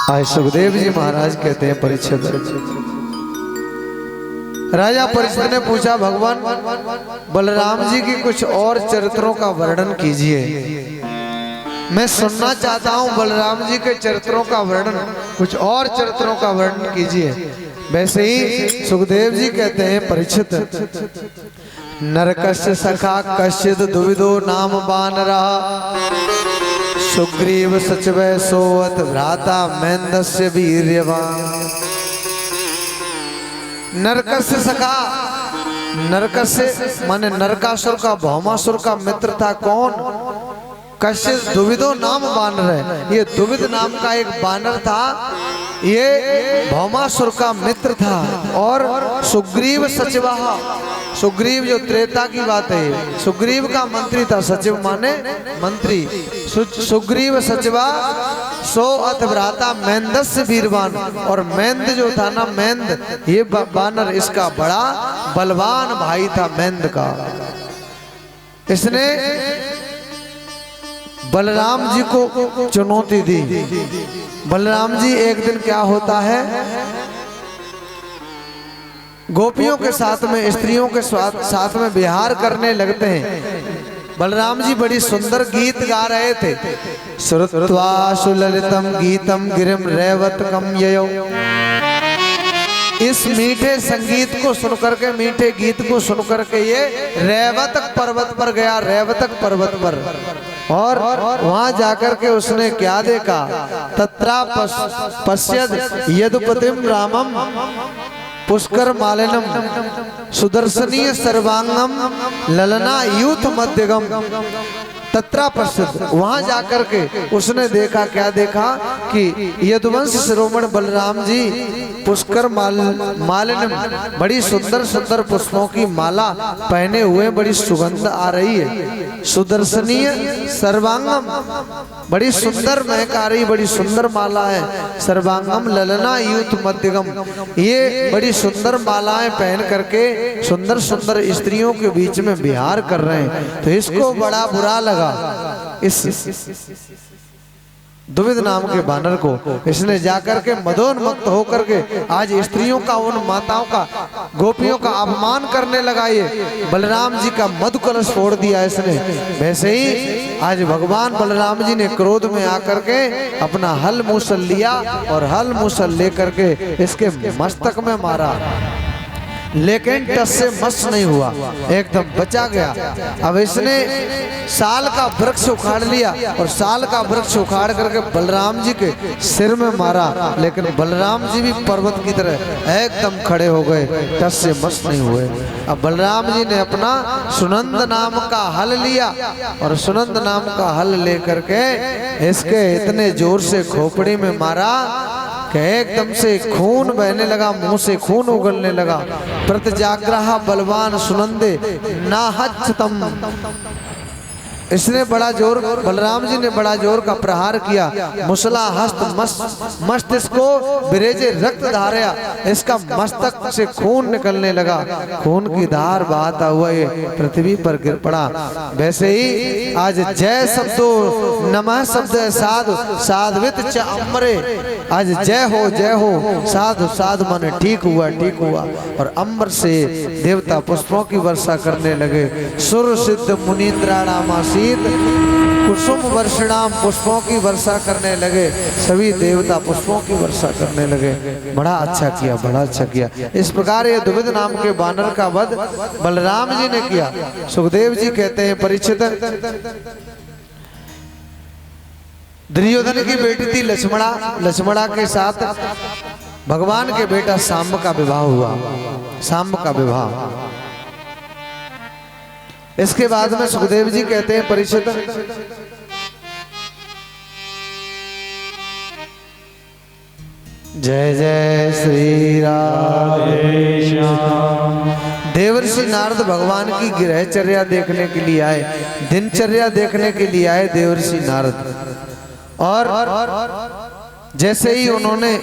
आज सुखदेव जी महाराज कहते हैं परीक्षित, राजा परीक्षित ने पूछा भगवान बलराम जी की कुछ और चरित्रों का वर्णन कीजिए। मैं सुनना चाहता हूं बलराम जी के चरित्रों का वर्णन, कुछ और चरित्रों का वर्णन कीजिए। वैसे ही सुखदेव जी कहते हैं परीक्षित, नरकस्य सखा कश्चित दुविदो नाम बानरा सुग्रीव सचवै सोवत भ्राता मैंदस्य वीर्यवान। नरकस्य सखा, नरकस्य माने नरकासुर का भौमासुर का मित्र था कौन? कश्यप दुविदो नाम बानर है। ये दुविद नाम का एक बानर था, ये भौमासुर का मित्र था। और सुग्रीव सचिवा, सुग्रीव जो त्रेता की बात है, सुग्रीव का मंत्री था। सचिव माने मंत्री। सुग्रीव सचिवा सो अथ भ्राता मैंदस्य वीरवान। और मैंद जो था ना, मैंद ये बानर इसका बड़ा बलवान भाई था मैंद का। इसने बलराम जी को चुनौती दी। बलराम जी एक दिन क्या होता है, गोपियों के साथ में, स्त्रियों के साथ में विहार करने लगते हैं। बलराम जी बड़ी सुंदर गीत गा रहे थे। श्रुत्वा सुललितम गीतम गिरिम रैवतकम ययौ। इस मीठे संगीत को सुनकर के, मीठे गीत को सुनकर के ये रैवतक पर्वत पर गया, रैवतक पर्वत पर। और वहां जाकर के उसने क्या देखा, तत्रा पश्यद यदुपतिम रामम पुष्कर मालिनम सुदर्शनीय सर्वांगम ललना यूथ मध्यगम। तत्रा पश्यद, वहां जाकर के उसने देखा, क्या देखा कि यदुवंश शिरोमण बलराम जी पुष्कर मालिनम, बड़ी सुंदर सुंदर पुष्पों की माला पहने हुए, बड़ी सुगंध आ रही है। सुदर्शनीय सर्वांगम, बड़ी सुंदर महक आ रही, बड़ी सुंदर माला है। सर्वांगम ललना यूथ मध्यगम, ये बड़ी सुंदर मालाएं पहन करके सुंदर सुंदर स्त्रियों के बीच में विहार कर रहे हैं। तो इसको बड़ा बुरा लगा इस दुविद नाम के बानर को। इसने जाकर के मदोन्मत्त होकर के आज स्त्रियों का, उन माताओं का, गोपियों का अपमान करने लगा। ये बलराम जी का मधु कलश फोड़ दिया इसने। वैसे ही आज भगवान बलराम जी ने क्रोध में आकर के अपना हल मूसल लिया और हल मूसल लेकर के इसके मस्तक में मारा, लेकिन टस से मस नहीं हुआ, एकदम बचा गया। अब इसने साल का वृक्ष उखाड़ लिया और साल का वृक्ष उखाड़ करके बलराम जी के सिर में मारा, लेकिन बलराम जी भी पर्वत की तरह एकदम खड़े हो गए, टस से मस नहीं हुए। अब बलराम जी ने अपना सुनंद नाम का हल लिया और सुनंद नाम का हल लेकर के इसके इतने जोर से खोपड़ी में मारा कि एकदम से खून बहने लगा, मुंह से खून उगलने लगा। प्रत्यजाग्रह बलवान सुनंदे नाहच्तम। इसने बड़ा जोर, बलराम जी ने बड़ा जोर का प्रहार किया। मुसला हस्त मस्तिष्क को बिरेजे रक्त धारया, इसका मस्तक से खून निकलने लगा। खून की धार बहाता हुआ ये पृथ्वी पर गिर पड़ा। वैसे ही आज जय शब्दो नमः शब्द साधु साध्वित च अम्बरे, आज जय हो साधु साधु माने ठीक हुआ, ठीक हुआ। और अंबर से देवता पुष्पों की वर्षा करने लगे। सुर सिद्ध मुनीन्द्राणामासी कुसुम वर्षणाम, पुष्पों की वर्षा करने लगे। सभी देवता पुष्पों की वर्षा करने लगे। बड़ा अच्छा किया, बड़ा अच्छा किया। इस प्रकार ये दुविद नाम के बानर का वध बलराम जी ने किया। सुखदेव जी कहते हैं परीक्षित, दुर्योधन की बेटी थी लक्ष्मणा, लक्ष्मणा के साथ भगवान के बेटा सांब का विवाह हुआ, सांब का विवाह। इसके बाद में सुखदेव जी कहते हैं परीक्षित, जय जय श्री राधे श्याम। देवर्षि नारद भगवान की गृहचर्या देखने के लिए आए, दिनचर्या देखने के लिए आए देवर्षि नारद। और जैसे ही उन्होंने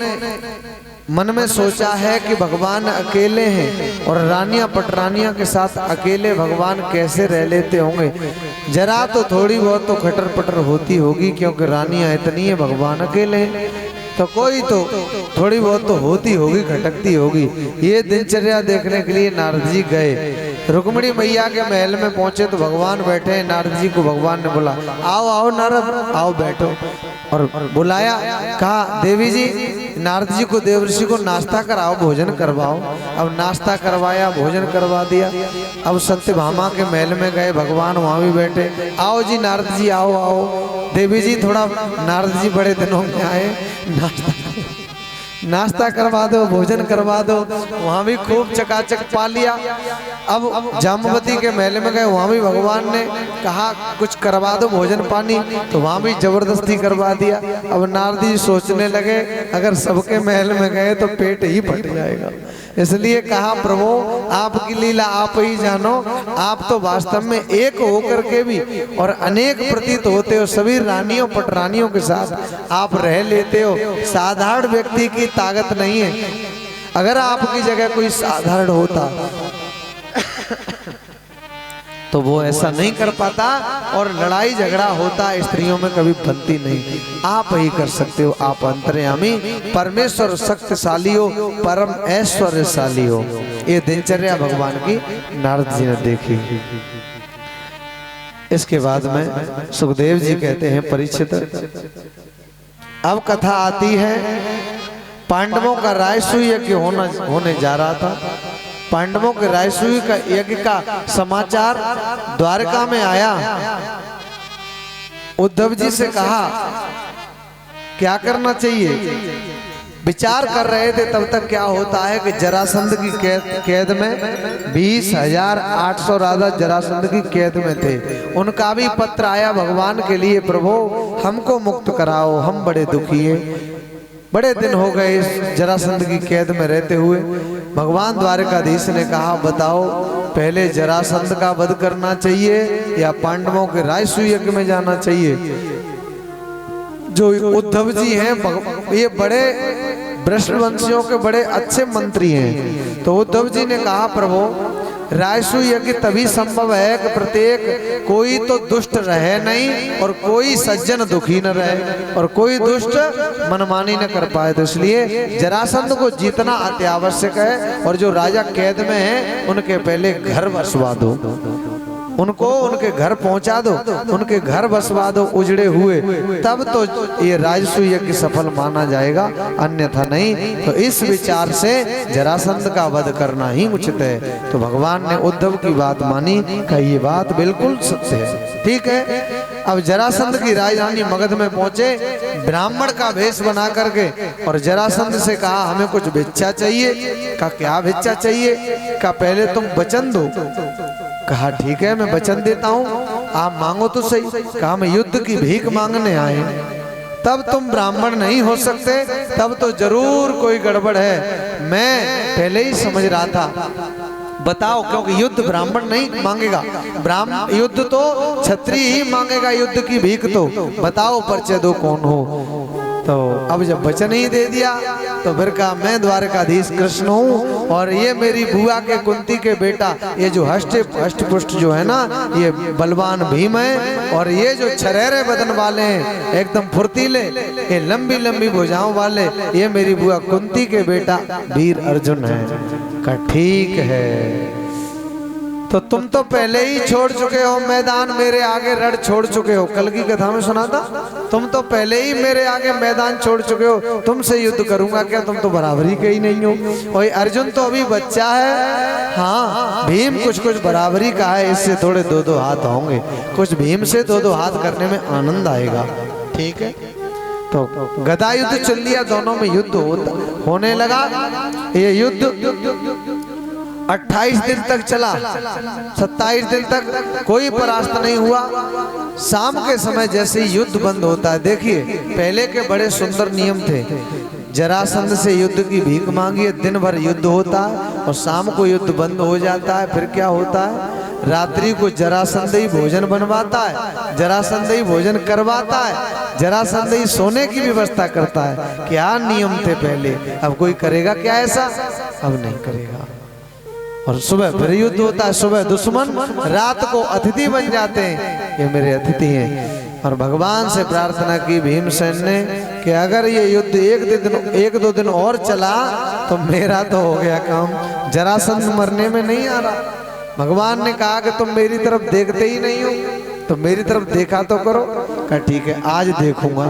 मन में सोचा है कि भगवान अकेले हैं और रानियां पटरानियां के साथ अकेले भगवान कैसे रह लेते होंगे, जरा तो थोड़ी बहुत तो खटर पटर होती होगी, क्योंकि रानियां इतनी है, भगवान अकेले हैं। तो कोई तो थोड़ी बहुत तो होती होगी, खटकती होगी। ये दिनचर्या देखने के लिए नारद जी गए। रुक्मिणी मैया के महल में पहुंचे तो भगवान बैठे हैं। नारद जी को भगवान ने बोला, आओ आओ नारद, आओ बैठो। और बुलाया, कहा देवी जी, नारद जी को, देवर्षि को नाश्ता कराओ, भोजन करवाओ। अब नाश्ता करवाया, भोजन करवा दिया। अब सत्यभामा के महल में गए, भगवान वहां भी बैठे। आओ जी नारद जी, आओ आओ। देवी जी थोड़ा, नारद जी बड़े दिनों में आए, नाश्ता करवा दो, भोजन करवा दो। वहां भी खूब चकाचक पा लिया। अब जामवती के महल में गए, वहां भी भगवान ने कहा कुछ करवा दो, भोजन पानी, तो वहां भी जबरदस्ती करवा दिया। अब नारद जी सोचने लगे, अगर सबके महल में गए तो पेट ही फट जाएगा। इसलिए कहा, प्रभु आपकी लीला आप ही जानो। आप तो वास्तव में एक होकर के भी और अनेक प्रतीत होते हो। सभी रानियों पटरानियों के साथ आप रह लेते हो। साधारण व्यक्ति की ताकत नहीं है। अगर आपकी जगह कोई साधारण होता तो वो ऐसा नहीं कर पाता, और लड़ाई झगड़ा होता स्त्रियों में कभी बनती नहीं। आप ही कर सकते हो। आप अंतर्यामी परमेश्वर शक्तिशाली हो, परम ऐश्वर्यशाली हो। ये दिनचर्या भगवान की नारद जी ने देखी। इसके बाद में सुखदेव जी कहते हैं, परीक्षित अब कथा आती है, पांडवों का राजसूय यज्ञ होने जा रहा था। पांडवों के राजसूय का यज्ञ का समाचार द्वारका में आया। उद्धव जी से कहा क्या करना चाहिए। विचार कर रहे थे तब तक क्या होता है कि जरासंध की कैद में 20,800 राजा जरासंध की कैद में थे। उनका भी पत्र आया भगवान के लिए, प्रभु हमको मुक्त कराओ, हम बड़े दुखी हैं, बड़े दिन हो गए इस जरासंध की कैद में रहते हुए। भगवान द्वारकाधीश ने कहा, बताओ पहले जरासंध का वध करना चाहिए या पांडवों के राजसूय यज्ञ में जाना चाहिए। जो उद्धव जी हैं, ये बड़े वृषवंशियों के बड़े अच्छे मंत्री हैं। तो उद्धव जी ने कहा, प्रभु राजसूय यज्ञ तभी संभव है कि प्रत्येक कोई तो दुष्ट रहे नहीं और कोई सज्जन दुखी न रहे और कोई दुष्ट मनमानी न कर पाए। तो इसलिए जरासंध को जीतना अति आवश्यक है। और जो राजा कैद में है उनके पहले घर बसवा दो, उनको उनके घर पहुंचा दो, उनके घर बसवा दो उजड़े हुए, तब तो ये राजसूय यज्ञ सफल माना जाएगा, अन्यथा नहीं। तो इस विचार से जरासंध का वध करना ही उचित है। तो भगवान ने उद्धव की बात मानी, कही ये बात बिल्कुल सत्य है, ठीक है। अब जरासंध की राजधानी मगध में पहुंचे, ब्राह्मण का भेष बना करके, और जरासंध से कहा हमें कुछ भिक्षा चाहिए। कहा क्या भिक्षा चाहिए। कहा पहले तुम वचन दो। कहा ठीक है मैं वचन देता हूँ, आप मांगो तो सही। कहा मैं युद्ध की भीख मांगने आए। तब तुम ब्राह्मण नहीं हो सकते, तब तो जरूर कोई गड़बड़ है। मैं पहले ही समझ रहा था। बताओ, क्योंकि युद्ध ब्राह्मण नहीं मांगेगा, ब्राह्मण युद्ध तो क्षत्रिय ही मांगेगा, युद्ध की भीख तो। बताओ परिचय दो कौन हो। तो अब जब वचन ही दे दिया तो फिर कहा मैं द्वारकाधीश कृष्ण हूँ, और ये मेरी बुआ के कुंती के बेटा, ये जो हष्ट पुष्ट जो है ना, ये बलवान भीम है। और ये जो छरेरे बदन वाले हैं, एकदम फुर्तीले, ये लंबी लंबी भुजाओं वाले, ये मेरी बुआ कुंती के बेटा वीर अर्जुन है। कहा ठीक है। तो तुम तो पहले ही छोड़ चुके हो मैदान, मेरे आगे रण छोड़ चुके हो। कल की कथा में सुना था, तुम तो पहले ही मेरे आगे मैदान छोड़ चुके हो, तुमसे युद्ध करूंगा क्या, तुम तो बराबरी के ही नहीं हो। और अर्जुन तो अभी बच्चा है। हाँ भीम कुछ कुछ बराबरी का है, इससे थोड़े 2-2 हाथ होंगे, कुछ भीम से 2-2 हाथ करने में आनंद आएगा, ठीक है। तो गदा युद्ध चल लिया, दोनों में युद्ध होने लगा। ये युद्ध 28 दिन तक चला, 27 दिन तक कोई परास्त नहीं हुआ। शाम के समय जैसे ही युद्ध बंद होता है, देखिए पहले के बड़े सुंदर नियम थे। जरासंध से युद्ध की भीख मांगी, दिन भर युद्ध होता है और शाम को युद्ध बंद हो जाता है। फिर क्या होता है, रात्रि को जरासंध ही भोजन बनवाता है, जरासंध ही भोजन करवाता है, जरासंध ही सोने की व्यवस्था करता है। क्या नियम थे पहले, अब कोई करेगा क्या ऐसा, अब नहीं करेगा। और सुबह फिर युद्ध होता है, सुबह दुश्मन, रात को अतिथि बन जाते हैं। ये मेरे अतिथि हैं, और भगवान से प्रार्थना की भीमसेन ने कि अगर ये युद्ध एक दो दिन और चला तो मेरा तो हो गया काम, जरासंध मरने में नहीं आ रहा। भगवान ने कहा कि तुम मेरी तरफ देखते ही नहीं हो, तो मेरी तरफ देखा तो करो। कहा ठीक है आज देखूंगा।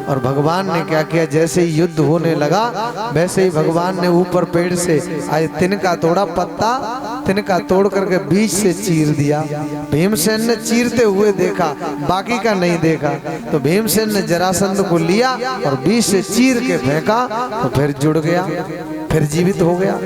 और भगवान ने क्या किया, जैसे ही युद्ध होने लगा वैसे ही भगवान ने ऊपर पेड़ से आज तिनका तोड़ा, पत्ता तिनका तोड़ करके बीच से चीर दिया। भीमसेन ने चीरते हुए देखा, बाकी का नहीं देखा। तो भीमसेन ने जरासंध को लिया और बीच से चीर के फेंका, तो फिर जुड़ गया, फिर जीवित हो गया।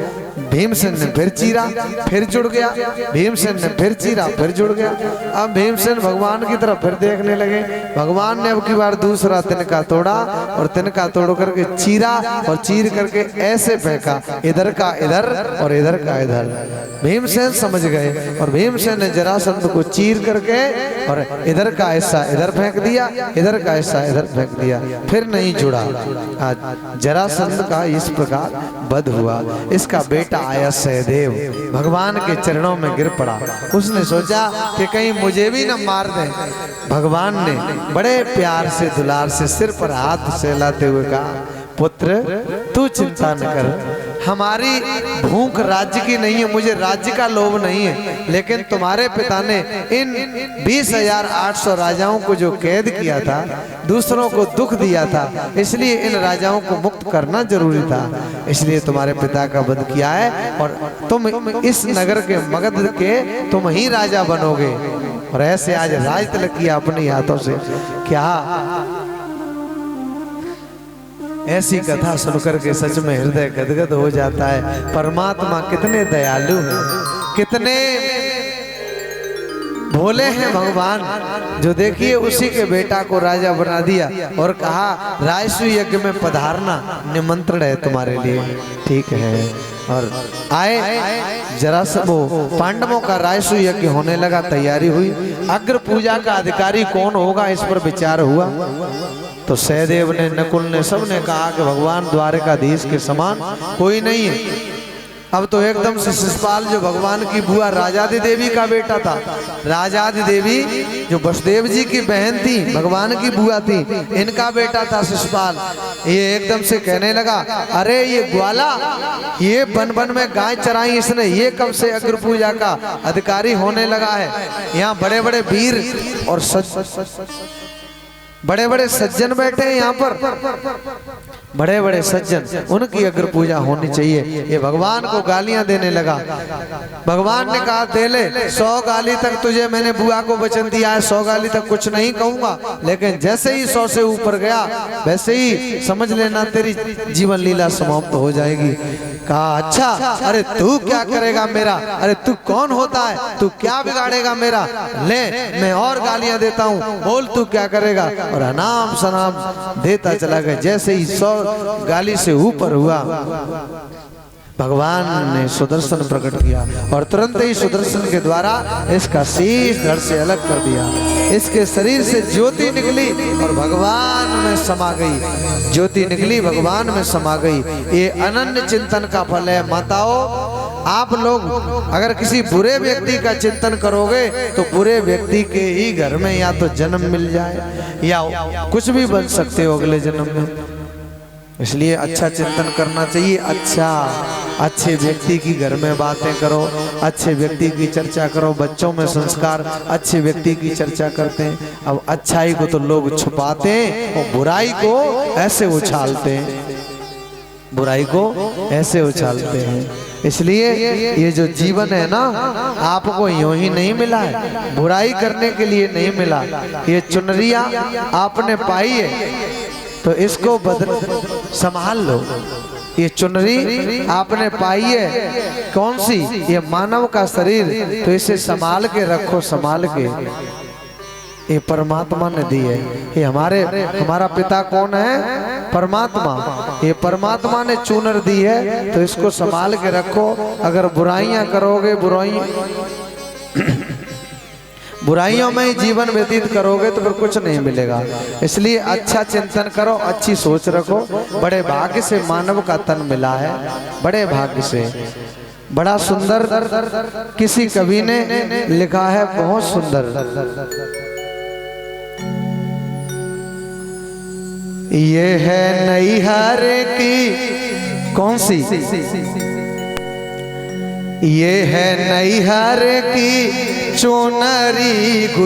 भीमसेन ने फिर चीरा, फिर जुड़ गया। भीमसेन ने फिर चीरा, फिर जुड़ गया। अब भीमसेन भगवान की तरफ फिर देखने लगे। भगवान ने अब की बार दूसरा तिनका तोड़ा और तिनका तोड़ करके चीरा और चीर करके ऐसे फेंका, इधर का इधर और इधर का इधर। भीमसेन समझ गए और भीमसेन ने जरासंध को चीर करके और इधर का हिस्सा इधर फेंक दिया, इधर का हिस्सा इधर फेंक दिया, फिर नहीं जुड़ा। आज जरासंध का इस प्रकार वध हुआ। इसका बेटा आया सहदेव, भगवान के चरणों में गिर पड़ा। उसने सोचा कि कहीं मुझे भी न मार दें। भगवान ने बड़े प्यार से दुलार से सिर पर हाथ सहलाते हुए कहा, पुत्र तू चिंता न कर, हमारी भूख राज्य की नहीं है, मुझे राज्य का लोभ नहीं है, लेकिन तुम्हारे पिता ने इन 20,800 राजाओं को जो कैद किया था, दूसरों को दुख दिया था, इसलिए इन राजाओं को मुक्त करना जरूरी था, इसलिए तुम्हारे पिता का वध किया है और तुम इस नगर के मगध के तुम ही राजा बनोगे। और ऐसे आज राज तिलक किया अपने हाथों से। क्या ऐसी कथा सुनकर के सच में हृदय गदगद हो जाता है। परमात्मा कितने दयालु हैं, कितने भोले हैं भगवान, जो देखिए उसी के बेटा को राजा बना दिया और कहा राजसू यज्ञ में पधारना, निमंत्रण है तुम्हारे लिए। ठीक है, और आए जरा सब पांडवों का राजसू यज्ञ होने लगा, तैयारी हुई। अग्र पूजा का अधिकारी कौन होगा इस पर विचार हुआ। तो सहदेव ने, नकुल ने, सब ने कहा कि भगवान द्वारकाधीश के समान कोई नहीं है। अब तो एकदम से शिशुपाल जो भगवान की बुआ राजादि देवी का बेटा था, राजादि देवी जो वसुदेव जी की बहन थी, भगवान की बुआ थी, इनका बेटा था शिशुपाल। ये एकदम से कहने लगा, अरे ये ग्वाला, ये बन बन में गाय चराई इसने, ये कब से अग्र पूजा का अधिकारी होने लगा है। यहाँ बड़े बड़े वीर और बड़े बड़े सज्जन बैठे हैं, यहाँ पर बड़े बड़े सज्जन, उनकी अग्र पूजा होनी चाहिए। ये भगवान को गालियां देने लगा। भगवान ने कहा दे ले, 100 गाली तक तुझे मैंने बुआ को वचन दिया है, 100 गाली तक कुछ नहीं कहूंगा, लेकिन जैसे ही 100 से ऊपर गया वैसे ही समझ लेना तेरी जीवन लीला समाप्त हो जाएगी। कहा अच्छा, अरे तू क्या करेगा मेरा, अरे तू कौन होता है, तू क्या बिगाड़ेगा मेरा, ले मैं और गालियां देता हूँ, बोल तू क्या करेगा। और अनाम शनाम देता चला गया। जैसे ही 100 गाली से ऊपर हुआ, भगवान ने सुदर्शन प्रकट किया और तुरंत ही सुदर्शन के द्वारा इसका शीश धड़ से अलग कर दिया। इसके शरीर से ज्योति निकली और भगवान में समा गई। ज्योति निकली, भगवान में समा गई। ये अनन्य चिंतन का फल है। माताओं, आप लोग अगर किसी बुरे व्यक्ति का चिंतन करोगे तो बुरे व्यक्ति के ही घर में या तो जन्म मिल जाए या कुछ भी बन सकते हो अगले जन्म में। इसलिए अच्छा चिंतन करना चाहिए। अच्छे व्यक्ति की घर में बातें करो, अच्छे व्यक्ति की चर्चा करो। बच्चों में संस्कार अच्छे व्यक्ति की चर्चा करते हैं। अब अच्छाई को तो लोग छुपाते हैं और बुराई को ऐसे उछालते हैं, बुराई को ऐसे उछालते हैं। इसलिए ये जो जीवन है ना, आपको यूं ही नहीं मिला है, बुराई करने के लिए नहीं मिला। ये चुनरिया आपने पाई है तो इसको संभाल लो। ये चुनरी आपने पाई है, कौन सी, ये मानव का शरीर, तो इसे संभाल के रखो, संभाल के। ये परमात्मा ने दी है। ये हमारा पिता कौन है, परमात्मा। ये परमात्मा ने चुनर दी है तो इसको संभाल के रखो। अगर बुराइयां करोगे, बुराइयों में ही जीवन व्यतीत करोगे तो फिर कुछ नहीं मिलेगा। इसलिए अच्छा चिंतन करो, अच्छी सोच रखो। बड़े भाग्य से मानव का तन मिला है, बड़े भाग्य से। बड़ा सुंदर किसी कवि ने लिखा है, बहुत सुंदर। ये है नैहर की कौन सी, ये है नैहर की चुनरी।